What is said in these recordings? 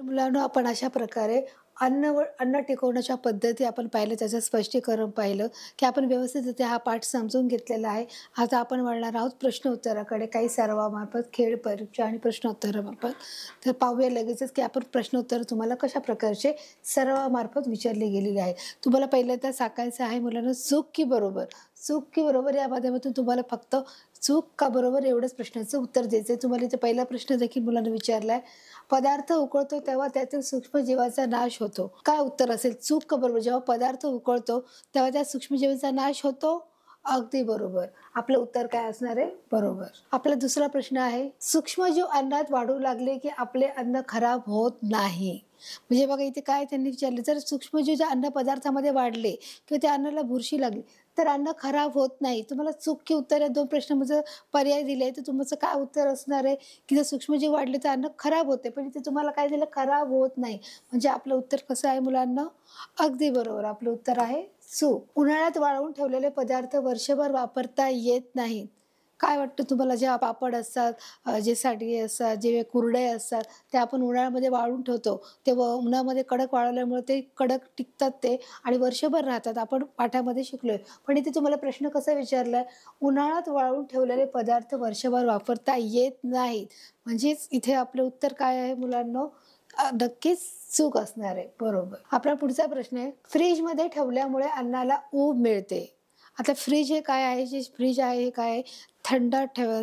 मुलांनो, आपण अशा प्रकारे अन्न टिकवण्याच्या पद्धती आपण पाहिलं, त्याचं स्पष्टीकरण पाहिलं, की आपण व्यवस्थितरित्या हा पाठ समजून घेतलेला आहे. आता आपण वळणार आहोत प्रश्नोत्तराकडे, काही सरावामार्फत, खेळ परीक्षा आणि प्रश्नोत्तरामार्फत. तर पाहूया लगेचच, की आपण प्रश्नोत्तर तुम्हाला कशा प्रकारचे सरावामार्फत विचारले गेलेले आहे. तुम्हाला पहिल्यांदा सांगायचं आहे मुलांनो, चूक की बरोबर? चूक की बरोबर या माध्यमातून तुम्हाला फक्त चूक का बरोबर एवढंच प्रश्नाचं उत्तर द्यायचं आहे. तुम्हाला इथे पहिला प्रश्न देखील मुलांना विचारला आहे. पदार्थ उकळतो तेव्हा त्यातील सूक्ष्मजीवांचा नाश होतो. काय उत्तर असेल? चूक का बरोबर? जेव्हा पदार्थ उकळतो तेव्हा त्या सूक्ष्मजीवांचा नाश होतो. अगदी बरोबर. आपलं उत्तर काय असणार आहे? बरोबर. आपला दुसरा प्रश्न आहे, सूक्ष्मजीव अन्नात वाढू लागले की आपले अन्न खराब होत नाही. म्हणजे बघा इथे काय त्यांनी विचारले, जर सूक्ष्मजीव ज्या अन्न पदार्थामध्ये वाढले किंवा त्या अन्नाला बुरशी लागली तर अन्न खराब होत नाही. तुम्हाला चूक की उत्तर या 2 प्रश्नामध्ये पर्याय दिले, तर तुमचं काय उत्तर असणार आहे, की जर सूक्ष्मजीव वाढले तर अन्न खराब होते. पण इथे तुम्हाला काय दिलं? खराब होत नाही. म्हणजे आपलं उत्तर कसं आहे मुलांना? अगदी बरोबर. आपलं उत्तर आहे चूक. उन्हाळ्यात वाळवून ठेवलेले पदार्थ वर्षभर वापरता येत नाहीत. काय वाटतं तुम्हाला? जेव्हा पापड असतात, जे सांडगे असतात, जे कुरडे असतात, ते आपण उन्हाळ्यामध्ये वाळवून ठेवतो. ते उन्हामध्ये कडक वाळवल्यामुळे ते कडक टिकतात ते आणि वर्षभर राहतात. आपण पाठामध्ये शिकलोय. पण इथे तुम्हाला प्रश्न कसा विचारलाय? उन्हाळ्यात वाळवून ठेवलेले पदार्थ वर्षभर वापरता येत नाहीत. म्हणजेच इथे आपलं उत्तर काय आहे मुलांनो? नक्कीच चूक असणार आहे. बरोबर. आपला पुढचा प्रश्न आहे, फ्रीजमध्ये ठेवल्यामुळे अन्नाला ऊब मिळते. आता फ्रीज हे काय आहे? जे फ्रीज आहे हे काय आहे? थंड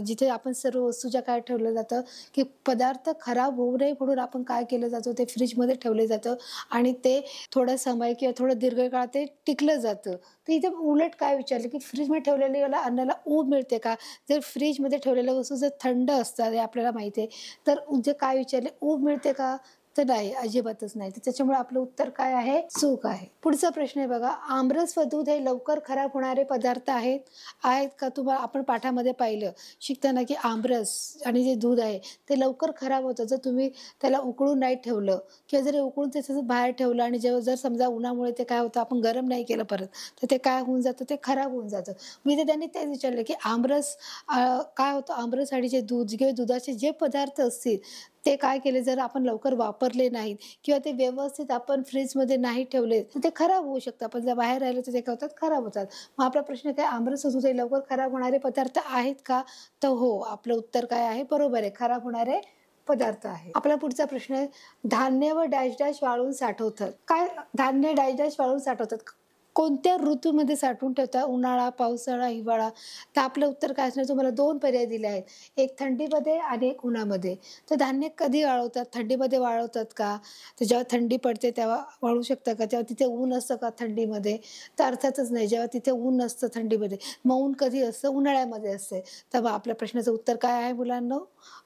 जिथे आपण सर्व वस्तू ज्या काय ठेवलं जातं, की पदार्थ खराब होऊ नये म्हणून आपण काय केलं जातं, ते फ्रीजमध्ये ठेवलं जातं आणि ते थोडा समय किंवा थोडं दीर्घकाळ ते टिकलं जातं. तर इथे उलट काय विचारलं, की फ्रीजमध्ये ठेवलेल्या अन्नाला ऊब मिळते का? जर फ्रीजमध्ये ठेवलेल्या वस्तू जर थंड असतात हे आपल्याला माहिती आहे, तर जे काय विचारले, ऊब मिळते का? तर नाही, अजिबातच नाही. तर त्याच्यामुळे आपलं उत्तर काय आहे? चूक आहे. पुढचा प्रश्न आहे बघा, आमरस व दूध हे लवकर खराब होणारे पदार्थ आहेत का? तुम्हाला आपण पाठामध्ये पाहिलं शिकताना, की आमरस आणि जे दूध आहे ते लवकर खराब होतं जर तुम्ही त्याला उकळून नाही ठेवलं किंवा जर उकळून त्याचं बाहेर ठेवलं आणि जेव्हा जर समजा उन्हामुळे ते काय होतं, आपण गरम नाही केलं परत, तर ते काय होऊन जातं? ते खराब होऊन जातं. मी ते त्यांनी तेच विचारलं, की आमरस काय होतं? आमरस आणि जे दूध किंवा दुधाचे जे पदार्थ असतील ते काय केले, जर आपण लवकर वापरले नाहीत किंवा ते व्यवस्थित आपण फ्रीजमध्ये नाही ठेवले तर ते खराब होऊ शकतात. पण जर बाहेर राहिले तर ते काय होतात? खराब होतात. मग आपला प्रश्न काय, आमरस दूध हे लवकर खराब होणारे पदार्थ आहेत का? तर हो, आपलं उत्तर काय आहे? बरोबर आहे. खराब होणारे पदार्थ आहे. आपला पुढचा प्रश्न आहे, धान्य व डॅश डॅश वाळवून साठवतात. काय धान्य डॅश डॅश वाळवून साठवतात? कोणत्या ऋतूमध्ये साठवून ठेवतात? उन्हाळा, पावसाळा, हिवाळा? तर आपलं उत्तर काय असणार? तुम्हाला 2 पर्याय दिले आहेत. एक थंडीमध्ये आणि एक उन्हामध्ये. तर धान्य कधी वाळवतात? थंडीमध्ये वाळवतात का? तर जेव्हा थंडी पडते तेव्हा वाळवू शकता का? तेव्हा तिथे ऊन असतं का थंडीमध्ये? तर अर्थातच नाही. जेव्हा तिथे ऊन नसतं थंडीमध्ये. मग ऊन कधी असतं? उन्हाळ्यामध्ये असते. तर आपल्या प्रश्नाचं उत्तर काय आहे मुलांनो?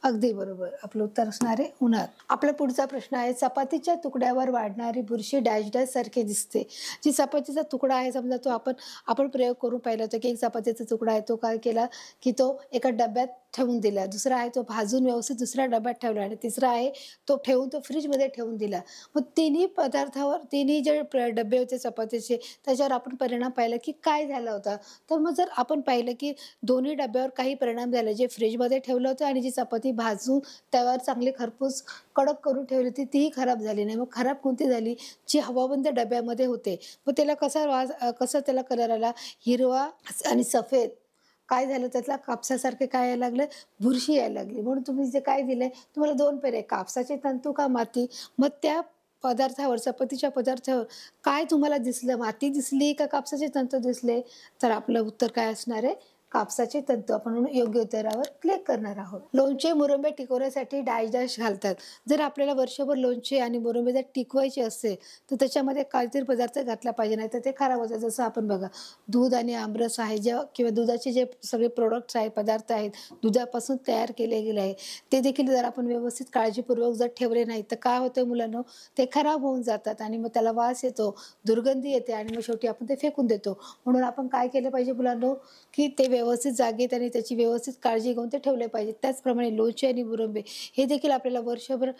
अगदी बरोबर. आपलं उत्तर असणार आहे उन्हात. आपला पुढचा प्रश्न आहे, चपातीच्या तुकड्यावर वाढणारी बुरशी डॅश डॅश सारखे दिसते. जी चपातीचा तुकडा आहे, समजा तो आपण प्रयोग करून पाहिला होता, की एक चपातीचा तुकडा आहे, तो काय केला, की तो एका डब्यात ठेवून दिला. दुसरा आहे तो भाजून व्यवस्थित दुसऱ्या डब्यात ठेवला आणि तिसरा आहे तो ठेवून तो फ्रीजमध्ये ठेवून दिला. मग तिन्ही पदार्थावर, तिन्ही जे डब्बे होते चपातीचे, त्याच्यावर आपण परिणाम पाहिला, की काय झाला होता. तर मग जर आपण पाहिलं, की दोन्ही डब्यावर काही परिणाम झाले, जे फ्रीजमध्ये ठेवलं होतं आणि जी चपाती भाजून त्यावर चांगली खरपूस कडक करून ठेवली होती तीही खराब झाली नाही. मग खराब कोणती झाली? जी हवाबंद डब्यामध्ये होते. मग त्याला कसा त्याला कलर आला? हिरवा आणि सफेद. काय झालं? त्यातला कापसासारखे काय यायला लागलं? बुरशी यायला लागली. म्हणून तुम्ही जे काय दिलंय, तुम्हाला 2 पर्याय, कापसाचे तंतू का माती? मग त्या पदार्थावर, चपातीच्या पदार्थावर काय तुम्हाला दिसलं? माती दिसली का कापसाचे तंतू दिसले? तर आपलं उत्तर काय असणार आहे? कापसाचे तंतू. आपण योग्य उत्तरावर क्लिक करणार आहोत. लोणचे, मुरंबे टिकवण्यासाठी डॅश डॅश घालतात. जर आपल्याला वर्षभर लोणचे आणि मुरंबे जर टिकवायचे असेल तर त्याच्यामध्ये काहीतरी पदार्थ घातला पाहिजे, नाही तर ते खराब होतात. जसं आपण बघा, दूध आणि आमरस आहे किंवा दुधाचे जे सगळे प्रोडक्ट्स आहेत, पदार्थ आहेत, दुधापासून तयार केले गेले आहे, ते देखील जर आपण व्यवस्थित काळजीपूर्वक जर ठेवले नाही तर काय होतं मुलांनो? ते खराब होऊन जातात आणि मग त्याला वास येतो, दुर्गंधी येते आणि मग शेवटी आपण ते फेकून देतो. म्हणून आपण काय केलं पाहिजे मुलांनो, की ते व्यवस्थित जागेत आणि त्याची व्यवस्थित काळजी घेऊन ते ठेवले पाहिजे. त्याचप्रमाणे लोणचे आणि मुरंबे हे देखील आपल्याला वर्षभर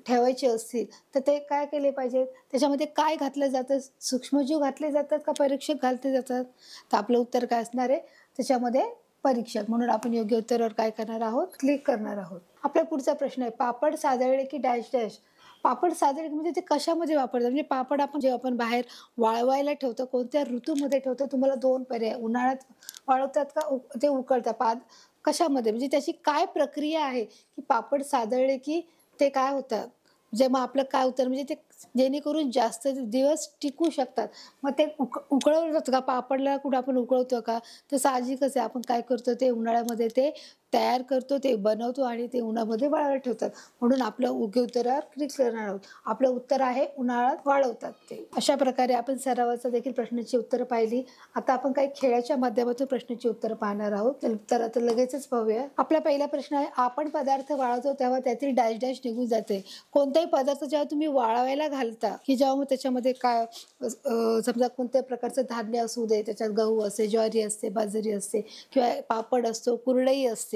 ठेवायचे असतील तर ते काय केले पाहिजे? त्याच्यामध्ये काय घातलं जातं? सूक्ष्मजीव घातले जातात का परीक्षक घातले जातात? तर आपलं उत्तर काय असणार आहे? त्याच्यामध्ये परीक्षक. म्हणून आपण योग्य उत्तरावर काय करणार आहोत? क्लिक करणार आहोत. आपला पुढचा प्रश्न आहे, पापड साजळले की डॅश डॅश पापड सादर म्हणजे ते कशामध्ये वापरतात? म्हणजे पापड आपण जेव्हा आपण बाहेर वाळवायला ठेवतो, कोणत्या ऋतूमध्ये ठेवतो? तुम्हाला 2 पर्याय. उन्हाळ्यात वाळवतात का ते उकळतात? कशामध्ये? म्हणजे त्याची काय प्रक्रिया आहे, की पापड सादळले की ते काय होतात? म्हणजे मग आपलं काय उत्तर म्हणजे ते जेणेकरून जास्त दिवस टिकू शकतात. मग ते उकळवलं जातं का? पापडला कुठं आपण उकळवतो का? तर साहजिकच आहे आपण काय करतो ते उन्हाळ्यामध्ये ते तयार करतो, ते बनवतो आणि ते उन्हामध्ये वाळवायला ठेवतात. म्हणून आपलं योग्य उत्तरावर क्लिक करणार आहोत. आपलं उत्तर आहे उन्हाळ्यात वाळवतात ते. अशा प्रकारे आपण सरावाचा देखील प्रश्नाची उत्तरं पाहिली. आता आपण काही खेळाच्या माध्यमातून प्रश्नाची उत्तरं पाहणार आहोत. तर आता लगेचच पाहूया. आपला पहिला प्रश्न आहे, आपण पदार्थ वाळवतो तेव्हा त्यातील डॅश डॅश निघून जाते. कोणताही पदार्थ जेव्हा तुम्ही वाळवायला घालता, की जेव्हा मग त्याच्यामध्ये काय समजा कोणत्या प्रकारचं धान्य असू दे, त्याच्यात गहू असते, ज्वारी असते, बाजरी असते किंवा पापड असतो, कुरडई असते,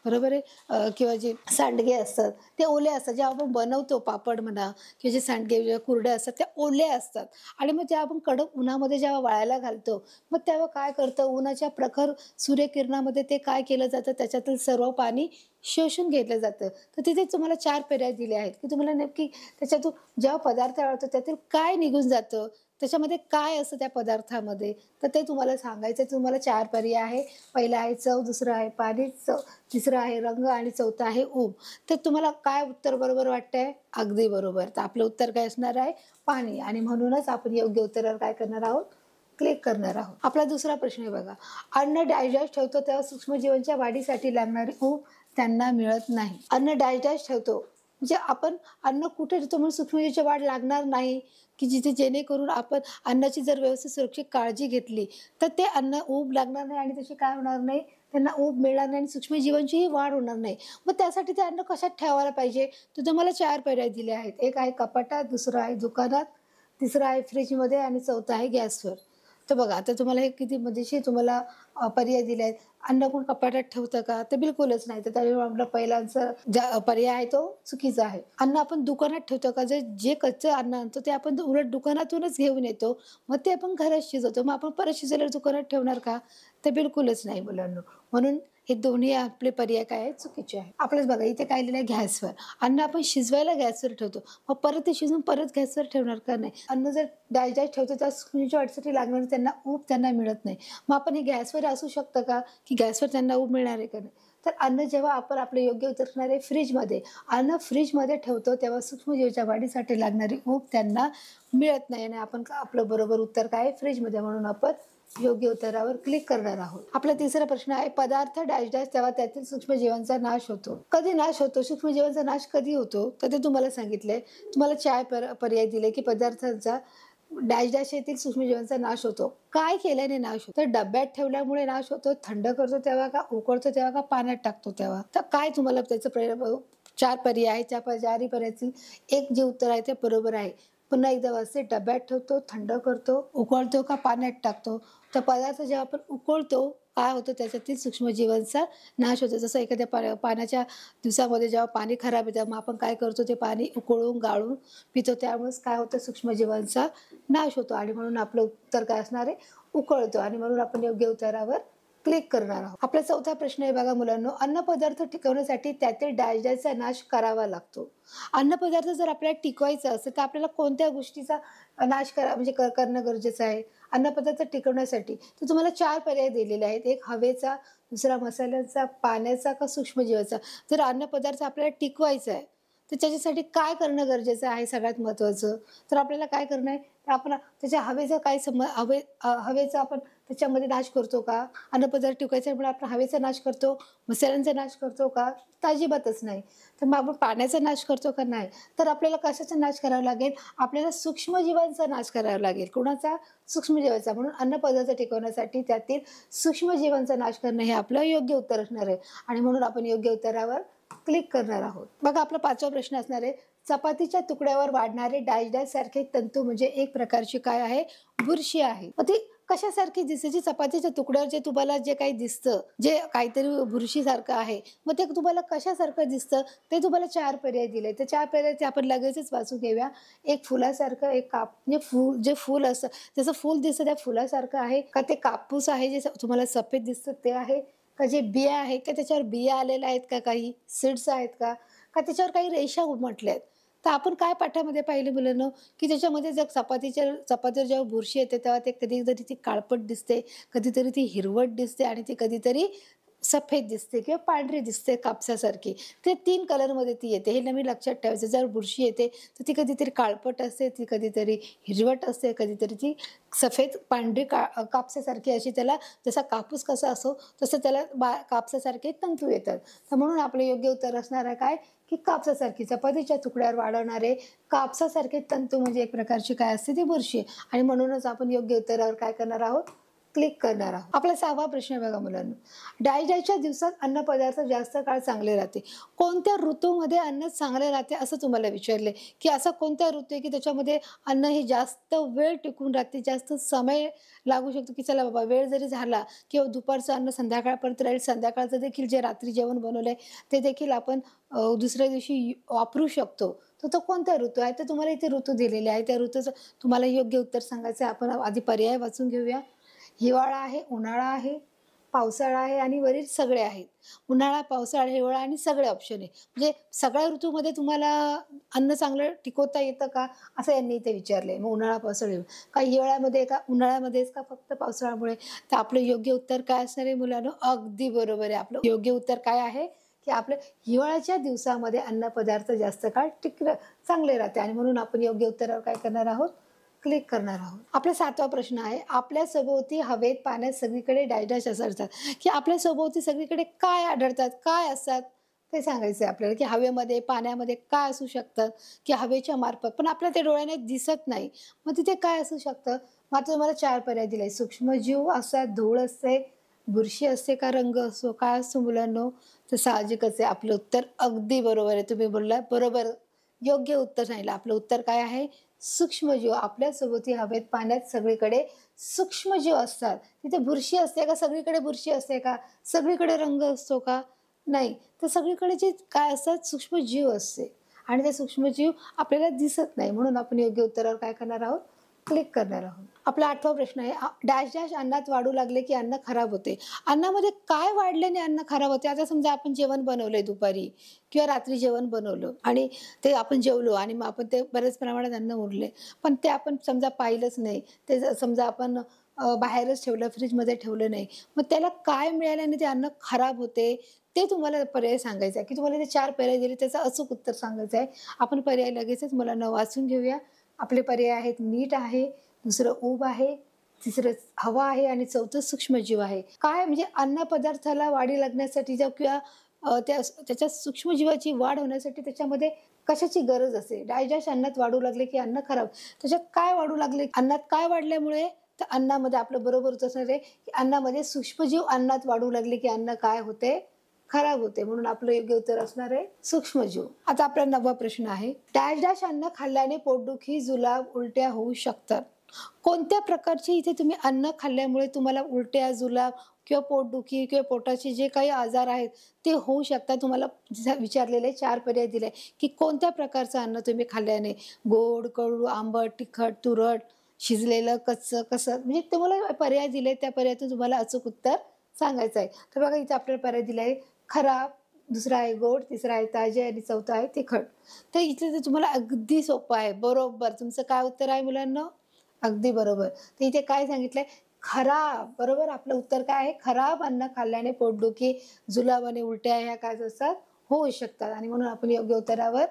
बरोबर आहे. किंवा जे सांडगे असतात ते ओले असतात. जेव्हा आपण बनवतो पापड म्हणा किंवा जे सांडगे जेव्हा कुरड्या असतात त्या ओल्या असतात आणि मग जेव्हा आपण कडक उन्हामध्ये जेव्हा वाळायला घालतो, मग तेव्हा काय करतं उन्हाच्या प्रखर सूर्यकिरणामध्ये ते काय केलं जातं, त्याच्यातील सर्व पाणी शोषून घेतलं जातं. तर तिथे तुम्हाला 4 पर्याय दिले आहेत, की तुम्हाला नक्की त्याच्यातून जेव्हा पदार्थ वाळतो त्यातील काय निघून जातं, त्याच्यामध्ये काय असतं त्या पदार्थामध्ये, तर ते तुम्हाला सांगायचं. तुम्हाला 4 पर्याय आहे. पहिला आहे चव, दुसरं आहे पाणी, तिसरं आहे रंग आणि चौथं आहे ऊब. तर तुम्हाला काय उत्तर बरोबर वाटतंय? अगदी बरोबर. तर आपलं उत्तर काय असणार आहे? पाणी. आणि म्हणूनच आपण योग्य उत्तरावर काय करणार आहोत? क्लिक करणार आहोत. आपला दुसरा प्रश्न आहे बघा. अन्न डॅश डॅश ठेवतो तेव्हा सूक्ष्मजीवांच्या वाढीसाठी लागणारी ऊब त्यांना मिळत नाही. अन्न डॅश डॅश ठेवतो म्हणजे आपण अन्न कुठे ठेवतो म्हणून सूक्ष्मजीवांची वाढ लागणार नाही, की जिथे जेणेकरून आपण अन्नाची जर व्यवस्थित सुरक्षित काळजी घेतली तर ते अन्न ऊब लागणार नाही आणि त्याची काय होणार नाही, त्यांना ऊब मिळणार नाही आणि सूक्ष्मजीवांचीही वाढ होणार नाही. मग त्यासाठी ते अन्न कशात ठेवायला पाहिजे? तर तुम्हाला 4 पर्याय दिले आहेत. एक आहे कपाटात, दुसरं आहे दुकानात, तिसरं आहे फ्रीजमध्ये आणि चौथं आहे गॅसवर. तर बघा आता तुम्हाला हे किती मजेशीर तुम्हाला पर्याय दिले आहेत. अन्न कोण कपाटात ठेवतं का? तर बिलकुलच नाही. तर त्यामुळे आपला पहिला आन्सर ज्या पर्याय आहे तो चुकीचा आहे. अन्न आपण दुकानात ठेवतो का? जे कच्चं अन्न आणतो ते आपण उलट दुकानातूनच घेऊन येतो. मग ते आपण घरात शिजवतो. मग आपण परत शिजवल्यावर दुकानात ठेवणार का? तर बिलकुलच नाही मुलांनो. म्हणून हे दोन्ही आपले पर्याय काय आहेत? चुकीचे आहेत. आपल्याच बघा इथे काय लिहिलं आहे गॅसवर. अन्न आपण शिजवायला गॅसवर ठेवतो. मग परत ते शिजवून परत गॅसवर ठेवणार का? नाही. अन्न जर डॅश डॅश ठेवतो त्या सूक्ष्मजीवांच्या वाढीसाठी लागणारी त्यांना ऊब त्यांना मिळत नाही. मग आपण हे गॅसवर असू शकतं का? की गॅसवर त्यांना ऊब मिळणार आहे का नाही? तर अन्न जेव्हा आपण आपलं योग्य उत्तर असणार आहे फ्रीजमध्ये. अन्न फ्रीजमध्ये ठेवतो तेव्हा सूक्ष्मजीवांच्या वाढीसाठी लागणारी ऊब त्यांना मिळत नाही आणि आपण आपलं बरोबर उत्तर काय आहे? फ्रीजमध्ये. म्हणून आपण योग्य उत्तरावर क्लिक करणार आहोत. आपला तिसरा प्रश्न आहे, पदार्थ डॅश डॅश तेव्हा त्यातील सूक्ष्मजीवांचा नाश होतो. कधी नाश होतो? सूक्ष्मजीवांचा नाश कधी होतो? तर ते तुम्हाला सांगितलंय. तुम्हाला 4 पर्याय दिले, की पदार्थांचा डॅश डॅश येथील सूक्ष्मजीवांचा नाश होतो. काय केल्याने नाश होतो? तर डब्यात ठेवल्यामुळे नाश होतो, थंड करतो तेव्हा का, उकळतो तेव्हा का, पाण्यात टाकतो तेव्हा? तर काय तुम्हाला त्याचं 4 पर्याय आहेत. त्या 4 पर्यायातील एक जे उत्तर आहे ते बरोबर आहे. पुन्हा एकदा वाचते, डब्यात ठेवतो, थंड करतो, उकळतो का पाण्यात टाकतो? तर पदार्थ जेव्हा आपण उकळतो काय होतं त्याच्यातील सूक्ष्मजीवांचा नाश होतो. जसं एखाद्या पाण्याच्या दिवसामध्ये जेव्हा पाणी खराब येतं मग आपण काय करतो ते पाणी उकळून गाळून पितो. त्यामुळेच काय होतं सूक्ष्मजीवांचा नाश होतो आणि म्हणून आपलं उत्तर काय असणार आहे? उकळतो. आणि म्हणून आपण योग्य उत्तरावर क्लिक करणार आहोत. आपला चौथा प्रश्न आहे बघा मुलांनो, अन्नपदार्थ टिकवण्यासाठी त्यातील डॅश डॅशचा नाश करावा लागतो. अन्नपदार्थ जर आपल्याला टिकवायचं असेल तर आपल्याला कोणत्या गोष्टीचा नाश म्हणजे करणं गरजेचं आहे अन्नपदार्थ टिकवण्यासाठी? तर तुम्हाला 4 पर्याय दिलेले आहेत. एक हवेचा, दुसरा मसाल्यांचा, पाण्याचा का सूक्ष्मजीवाचा. जर अन्नपदार्थ आपल्याला टिकवायचा आहे तर त्याच्यासाठी काय करणं गरजेचं आहे सगळ्यात महत्त्वाचं? तर आपल्याला काय करणं आहे, आपण त्याच्या हवेचा काय हवेचा आपण त्याच्यामध्ये नाश करतो का? अन्नपदार्थ टिकवायचा म्हणून आपण हवेचा नाश करतो, मसाल्यांचा नाश करतो का? तर अजिबातच नाही. तर मग आपण पाण्याचा नाश करतो का? नाही. तर आपल्याला कशाचा नाश करावा लागेल? आपल्याला सूक्ष्मजीवांचा नाश करावा लागेल. कोणाचा? सूक्ष्मजीवांचा. म्हणून अन्नपदार्थ टिकवण्यासाठी त्यातील सूक्ष्मजीवांचा नाश करणं हे आपलं योग्य उत्तर असणार आहे आणि म्हणून आपण योग्य उत्तरावर क्लिक करणार आहोत. बघा आपला 5वा प्रश्न असणार आहे, चपातीच्या तुकड्यावर वाढणारे डॅश डॅश सारखे तंतू म्हणजे एक प्रकारची काय आहे? बुरशी आहे. मग ती कशासारखी दिसते? जी चपातीच्या तुकड्यावर जे तुम्हाला जे काही दिसतं, जे काहीतरी बुरशीसारखं आहे, मग ते तुम्हाला कशासारखं दिसतं? ते तुम्हाला 4 पर्याय दिले. तर 4 पर्याय ते आपण लगेचच वाचून घेऊया. एक फुलासारखं, एक म्हणजे जे फूल असतं, जसं फूल दिसतं त्या फुलासारखं आहे का? ते कापूस आहे जे तुम्हाला सफेद दिसतं ते आहे का? जे बिया आहेत का त्याच्यावर बिया आलेल्या आहेत का? काही सीड्स आहेत का? का त्याच्यावर काही रेषा उमटल्या आहेत? तर आपण काय पाठामध्ये पाहिले मुलांनो, की त्याच्यामध्ये जर चपातीवर जेव्हा बुरशी येते तेव्हा ते कधीतरी ती काळपट दिसते, कधीतरी ती हिरवट दिसते आणि ती कधीतरी सफेद दिसते किंवा पांढरी दिसते कापसासारखी. ते 3 कलरमध्ये ती येते. हे नेहमी लक्षात ठेवायचं. जर बुरशी येते तर ती कधीतरी काळपट असते, ती कधीतरी हिरवट असते, कधीतरी ती सफेद पांढरी कापसासारखी अशी त्याला जसा कापूस कसा असो तसं त्याला कापसासारखे तंतू येतात. तर म्हणून आपलं योग्य उत्तर असणार आहे काय, की कापसासारखी चपातीच्या तुकड्यावर वाढवणारे कापसासारखे तंतू म्हणजे एक प्रकारची काय असते ती बुरशी आणि म्हणूनच आपण योग्य उत्तरावर काय करणार आहोत, क्लिक करणार आहोत. आपला 6वा प्रश्न बघा मुलांनो. डायजेस्टच्या दिवसात अन्नपदार्थ जास्त काळ चांगले राहते. कोणत्या ऋतूमध्ये अन्न चांगले राहते असं तुम्हाला विचारले, की असा कोणता ऋतू आहे की त्याच्यामध्ये अन्न हे जास्त वेळ टिकून राहते, जास्त समय लागू शकतो, की चला बाबा वेळ जरी झाला किंवा दुपारचं अन्न संध्याकाळपर्यंत राहील, संध्याकाळचं देखील जे रात्री जेवण बनवलंय ते देखील आपण दुसऱ्या दिवशी वापरू शकतो. तर तो कोणता ऋतू आहे? तर तुम्हाला इथे ऋतू दिलेले आहे. त्या ऋतूचं तुम्हाला योग्य उत्तर सांगायचं आहे. आपण आधी पर्याय वाचून घेऊया. हिवाळा आहे, उन्हाळा आहे, पावसाळा आहे आणि वरील सगळे आहेत. उन्हाळा, पावसाळा, हिवाळा आणि सगळे ऑप्शन आहे. म्हणजे सगळ्या ऋतूमध्ये तुम्हाला अन्न चांगलं टिकवता येतं का? असं यांनी इथे विचारलंय. मग उन्हाळा, पावसाळा, का हिवाळ्यामध्ये का उन्हाळ्यामध्येच का फक्त पावसाळ्यामुळे? तर आपलं योग्य उत्तर काय असणार आहे मुलांनो? अगदी बरोबर आहे. आपलं योग्य उत्तर काय आहे, की आपल्या हिवाळ्याच्या दिवसामध्ये अन्नपदार्थ जास्त काळ चांगले राहते आणि म्हणून आपण योग्य उत्तरावर काय करणार आहोत, क्लिक करणार आहोत. आपला 7वा प्रश्न आहे. आपल्या सभोवती हवेत, पाण्यात सगळीकडे डायडॅश असतात, की आपल्या सभोवती सगळीकडे काय आढळतात, काय असतात ते सांगायचं आहे आपल्याला, की हवेमध्ये, पाण्यामध्ये काय असू शकतात, की हवेच्या मार्फत पण आपल्याला ते डोळ्याने दिसत नाही. मग तिथे काय असू शकतं? मात्र तुम्हाला 4 पर्याय दिले. सूक्ष्मजीव असतात, धूळ असते, बुरशी असते का रंग असतो, काय असतो मुलांनो? तर साहजिकच आहे. आपलं उत्तर अगदी बरोबर आहे. तुम्ही बोलला बरोबर, योग्य उत्तर सांगितलं. आपलं उत्तर काय आहे? सूक्ष्मजीव. आपल्यासोबती हवेत, पाण्यात सगळीकडे सूक्ष्मजीव असतात. तिथे बुरशी असते का? सगळीकडे बुरशी असते का? सगळीकडे रंग असतो का? नाही. तर सगळीकडे जे काय असतात, सूक्ष्मजीव असते आणि ते सूक्ष्मजीव आपल्याला दिसत नाही. म्हणून आपण योग्य उत्तरावर काय करणार आहोत, क्लिक करणार आहोत. आपला 8वा प्रश्न आहे. डॅश डॅश अन्नात वाढू लागले की अन्न खराब होते. अन्नामध्ये काय वाढल्याने अन्न खराब होते? आता समजा आपण जेवण बनवलंय दुपारी किंवा रात्री जेवण बनवलं आणि ते आपण जेवलो आणि मग आपण ते बऱ्याच प्रमाणात अन्न उरले. पण ते आपण समजा पाहिलंच नाही. ते समजा आपण बाहेरच ठेवलं, फ्रीजमध्ये ठेवलं नाही. मग त्याला काय मिळाल्याने ते अन्न खराब होते? ते तुम्हाला पर्याय सांगायचा आहे, की तुम्हाला ते 4 पर्याय दिले त्याचं अचूक उत्तर सांगायचं आहे. आपण पर्याय लगेचच मुलांना वाचून घेऊया. आपले पर्याय आहेत मीठ आहे, दुसरं ऊब आहे, तिसरं हवा आहे आणि चौथं सूक्ष्मजीव आहे. काय म्हणजे अन्न पदार्थाला वाढी लागण्यासाठी किंवा त्याच्या सूक्ष्मजीवाची वाढ होण्यासाठी त्याच्यामध्ये कशाची गरज असते? डायजेस्ट अन्नात वाढू लागले की अन्न खराब. त्याच्यात काय वाढू लागले? अन्नात काय वाढल्यामुळे? तर अन्नामध्ये आपलं बरोबर उत्तर असणार आहे, की अन्नामध्ये सूक्ष्मजीव अन्नात वाढू लागले की अन्न काय होते? खराब होते. म्हणून आपलं योग्य उत्तर असणार आहे सूक्ष्मजीव. आता आपला 9वा प्रश्न आहे. डॅश डॅश अन्न खाल्ल्याने पोटदुखी, जुलाब, उलट्या होऊ शकतात. कोणत्या प्रकारचे इथे तुम्ही अन्न खाल्ल्यामुळे तुम्हाला उलट्या, जुलाब किंवा पोटदुखी किंवा पोटाचे जे काही आजार आहेत ते होऊ शकतात? तुम्हाला विचारलेले 4 पर्याय दिले, की कोणत्या प्रकारचं अन्न तुम्ही खाल्ल्याने गोड, कडू, आंबट, तिखट, तुरट, शिजलेलं, कच्चं, कसं म्हणजे तुम्हाला पर्याय दिले त्या पर्यायातून तुम्हाला अचूक उत्तर सांगायचं आहे. तर बघा इथे आपल्याला पर्याय दिला आहे खराब, दुसरा आहे गोड, तिसरा आहे ताजे आणि चौथा आहे तिखट. तर इथे तर तुम्हाला अगदी सोपं आहे. बरोबर तुमचं काय उत्तर आहे मुलांना? अगदी बरोबर. तर इथे काय सांगितलंय? खराब. बरोबर आपलं उत्तर काय आहे? खराब अन्न खाल्ल्याने पोटदुखी, जुलाब आणि उलट्या ह्या काय असतात? होऊ शकतात आणि म्हणून आपण योग्य उत्तरावर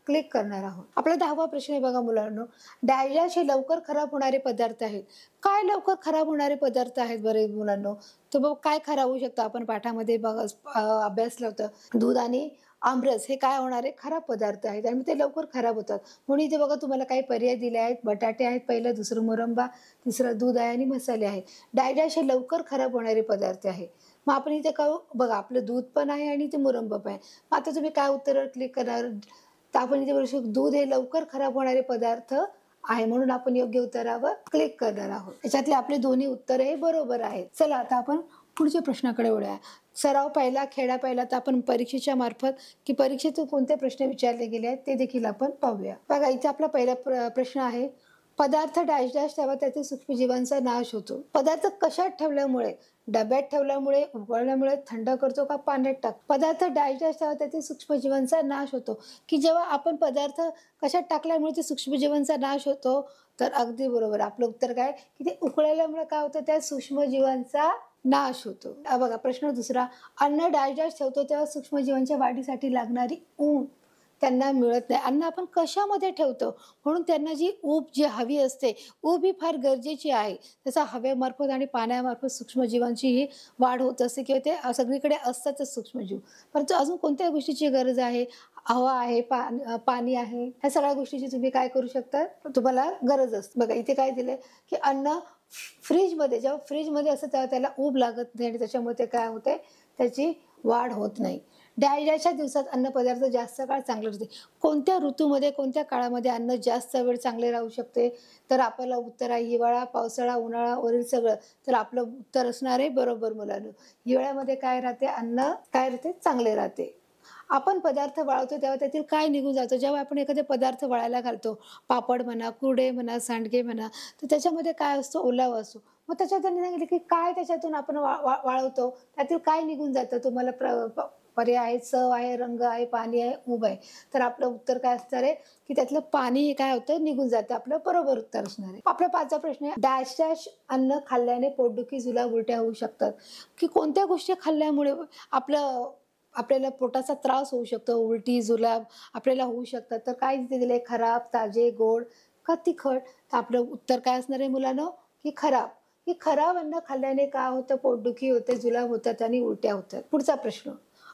क्लिक करणार आहोत. आपला 10वा प्रश्न आहे बघा मुलांनो. डायजेस्ट हे लवकर खराब होणारे पदार्थ आहेत. काय लवकर खराब होणारे पदार्थ आहेत बरे मुलांनो? तर बघ काय खराब होऊ शकतं? आपण पाठामध्ये अभ्यासलं होतं. दूध आणि आमरस हे काय होणारे खराब पदार्थ आहेत आणि ते लवकर खराब होतात. म्हणून इथे बघा तुम्हाला काही पर्याय दिले आहेत. बटाटे आहेत पहिलं, दुसरं मुरंबा, तिसरं दूध आहे आणि मसाले आहेत. डायजेस्ट हे लवकर खराब होणारे पदार्थ आहे. मग आपण इथे काय बघा आपलं दूध पण आहे आणि ते मुरंबा पण आहे. मग आता तुम्ही काय उत्तरावर क्लिक करणार? तर आपण इथे बोलू शकतो दूध हे लवकर खराब होणारे पदार्थ आहे म्हणून आपण योग्य उत्तरावर क्लिक करणार आहोत. त्याच्यातले आपले दोन्ही उत्तर हे बरोबर आहेत. चला आता आपण पुढच्या प्रश्नाकडे वळूया. सराव पाहिला, खेळा पाहिला, तर आपण परीक्षेच्या मार्फत की परीक्षेतून कोणते प्रश्न विचारले गेले आहेत ते देखील आपण पाहूया. बघा इथे आपला पहिला प्रश्न आहे. पदार्थ डॅश डॅश ठेवा त्यातील सूक्ष्मजीवांचा नाश होतो. पदार्थ कशात ठेवल्यामुळे, डब्यात ठेवल्यामुळे, उकळल्यामुळे, थंड करतो का पाण्यात टाक. पदार्थ डॅश डॅश ठेवा त्यातील सूक्ष्मजीवांचा नाश होतो, की जेव्हा आपण पदार्थ कशात टाकल्यामुळे ते सूक्ष्मजीवांचा नाश होतो. तर अगदी बरोबर. आपलं उत्तर काय, की ते उकळल्यामुळे काय होतं, त्या सूक्ष्मजीवांचा नाश होतो. बघा प्रश्न दुसरा, अन्न डॅश डॅश ठेवतो तेव्हा सूक्ष्मजीवांच्या वाढीसाठी लागणारी ऊब त्यांना मिळत नाही. अन्न आपण कशामध्ये ठेवतो, म्हणून त्यांना जी ऊब जी हवी असते, ऊब ही फार गरजेची आहे. तसा हवेमार्फत आणि पाण्यामार्फत सूक्ष्मजीवांची ही वाढ होत असते किंवा ते सगळीकडे असतातच सूक्ष्मजीव. परंतु अजून कोणत्या गोष्टीची गरज आहे, हवा आहे, पाणी आहे, ह्या सगळ्या गोष्टीची तुम्ही काय करू शकता, तुम्हाला गरज असते. बघा इथे काय दिलंय, की अन्न फ्रीजमध्ये, जेव्हा फ्रीजमध्ये असतं तेव्हा त्याला ऊब लागत नाही आणि त्याच्यामुळे ते काय होते, त्याची वाढ होत नाही. डाळीच्या दिवसात अन्नपदार्थ जास्त काळ चांगले राहते. कोणत्या ऋतूमध्ये, कोणत्या काळामध्ये अन्न जास्त वेळ चांगले राहू शकते, तर आपलं उत्तर आहे हिवाळा, पावसाळा, उन्हाळा, वरील सगळं. तर आपलं उत्तर असणार आहे बरोबर मुलांनो. हिवाळ्यामध्ये काय राहते, अन्न काय राहते, चांगले राहते. आपण पदार्थ वाळवतो तेव्हा त्यातील काय निघून जातं. जेव्हा आपण एखादे पदार्थ वाळायला घालतो, पापड म्हणा, कुरडे म्हणा, सांडगे म्हणा, तर त्याच्यामध्ये काय असतो, ओलावा असतो. मग त्याच्यात त्यांनी सांगितलं की काय त्याच्यातून आपण वाळवतो, त्यातील काय निघून जातं. तुम्हाला पर्याय आहे, चव आहे, रंग आहे, पाणी आहे, ऊब आहे. तर आपलं उत्तर काय असणार आहे, की त्यातलं पाणी हे काय होतं, निघून जातं. आपलं बरोबर उत्तर असणार आहे. आपला 5वा प्रश्न आहे, डॅश डॅश अन्न खाल्ल्याने पोटदुखी, जुलाब, उलट्या होऊ शकतात. की कोणत्या गोष्टी खाल्ल्यामुळे आपल्याला पोटाचा त्रास होऊ शकतो, उलटी, जुलाब आपल्याला होऊ शकतात. तर काय तिथे दिलंय, खराब, ताजे, गोड का तिखट. तर आपलं उत्तर काय असणार आहे मुलांनो, की खराब. की खराब अन्न खाल्ल्याने काय होतं, पोटदुखी होते, जुलाब होतात आणि उलट्या होतात. पुढचा प्रश्न,